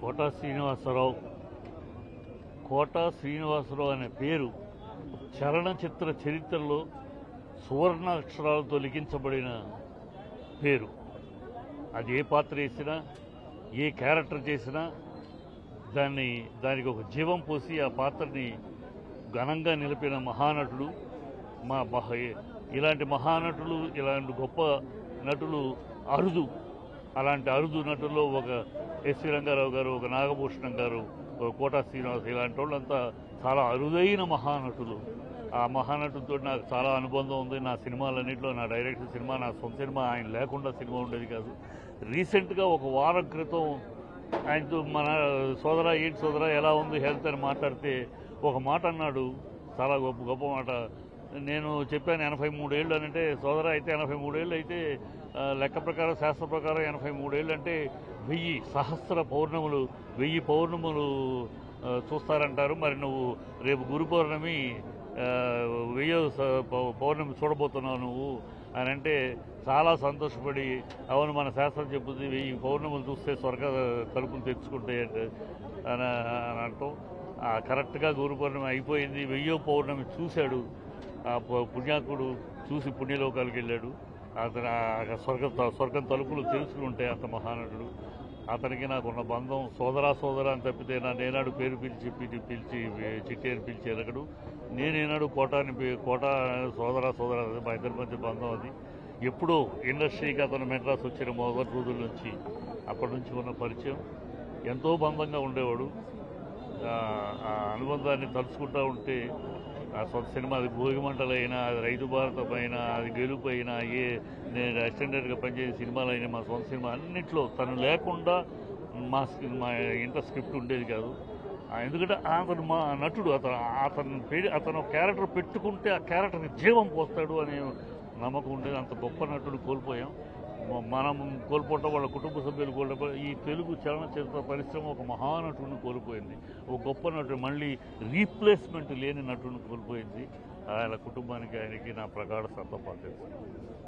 Quota Srinivasarao quota Srinivasarao అనే పేరు చలనచిత్ర చరిత్రలో సువర్ణ అక్షరాలతో లిఖించబడిన పేరు. అది ఏ పాత్ర వేసినా, ఏ క్యారెక్టర్ చేసినా దానికి ఒక జీవం పోసి ఆ పాత్రని ఘనంగా నిలిపిన మహానటుడు. ఇలాంటి మహానటులు, ఇలాంటి గొప్ప నటులు అరుదు. అలాంటి అరుదు నటుల్లో ఒక ఎస్వి రంగారావు గారు, ఒక నాగభూషణం గారు, ఒక కోటా శ్రీనివాస్, ఇలాంటి వాళ్ళంతా చాలా అరుదైన మహానటులు. ఆ మహానటులతో నాకు చాలా అనుబంధం ఉంది. నా సినిమాలన్నింటిలో, నా డైరెక్షన్ సినిమా, నా సొంత సినిమా ఆయన లేకుండా సినిమా ఉండేది కాదు. రీసెంట్గా ఒక వారం క్రితం ఆయనతో మన సోదరా ఏంటి సోదరా ఎలా ఉంది హెల్త్ అని మాట్లాడితే ఒక మాట అన్నాడు, చాలా గొప్ప మాట. నేను చెప్పాను 83 ఏళ్ళు అని. అంటే సోదరా అయితే 83 ఏళ్ళు అయితే లెక్క ప్రకారం, శాస్త్ర ప్రకారం 83 ఏళ్ళు అంటే 1000 పౌర్ణములు, 1000 పౌర్ణములు చూస్తారంటారు. మరి నువ్వు రేపు గురు పౌర్ణమి 1000 పౌర్ణమి చూడబోతున్నావు నువ్వు అని అంటే చాలా సంతోషపడి, అవును మన శాస్త్రం చెప్పుద్ది 1000 పౌర్ణములు చూస్తే స్వర్గ తలుపులు తెచ్చుకుంటాయి అని అంటాం. కరెక్ట్గా గురు పౌర్ణమి అయిపోయింది. 1000వ పౌర్ణమి చూశాడు. ఆ పుణ్యాత్ముడు చూసి పుణ్యలోకాలకు వెళ్ళాడు. అతను స్వర్గం తలుపులు తెలుసుకుని ఉంటాయి. అంత మహానటుడు. అతనికి నాకున్న బంధం సోదరా అని తప్పితే నేనాడు పేరు పిలిచి చిట్టి అని పిలిచి ఎరగడు. నేనేనాడు కోటా సోదరా మా ఇద్దరి మధ్య బంధం అది. ఎప్పుడో ఇండస్ట్రీకి అతను మెడ్రాస్ వచ్చిన మొదటి రోజుల నుంచి, అప్పటి నుంచి ఉన్న పరిచయం. ఎంతో బంధంగా ఉండేవాడు. ఆ అనుబంధాన్ని తలుచుకుంటూ ఉంటే ఆ సొంత సినిమా, అది భోగిమంటలైనా, అది రైతు భారతం అయినా, అది గెలుపు అయినా, నేను అసిస్టెంట్గా పనిచేసే సినిమాలైనా, మా సొంత సినిమా అన్నింటిలో తను లేకుండా మా ఇంటర్ స్క్రిప్ట్ ఉండేది కాదు. ఎందుకంటే అతను మా నటుడు. అతను క్యారెక్టర్ పెట్టుకుంటే ఆ క్యారెక్టర్కి జీవం పోస్తాడు అనే నమ్మకం ఉండేది. అంత గొప్ప నటుడు కోల్పోయాం. మనం కోల్పోవటం, వాళ్ళ కుటుంబ సభ్యులు కోల్పోవడం. ఈ తెలుగు చలనచిత్ర పరిశ్రమ ఒక మహానటుడిని కోల్పోయింది. ఒక గొప్ప నటుడు, మళ్ళీ రీప్లేస్మెంట్ లేని నటుడిని కోల్పోయింది. ఆయన కుటుంబానికి, ఆయనకి నా ప్రగాఢ సంతాపాలు తెలుసు.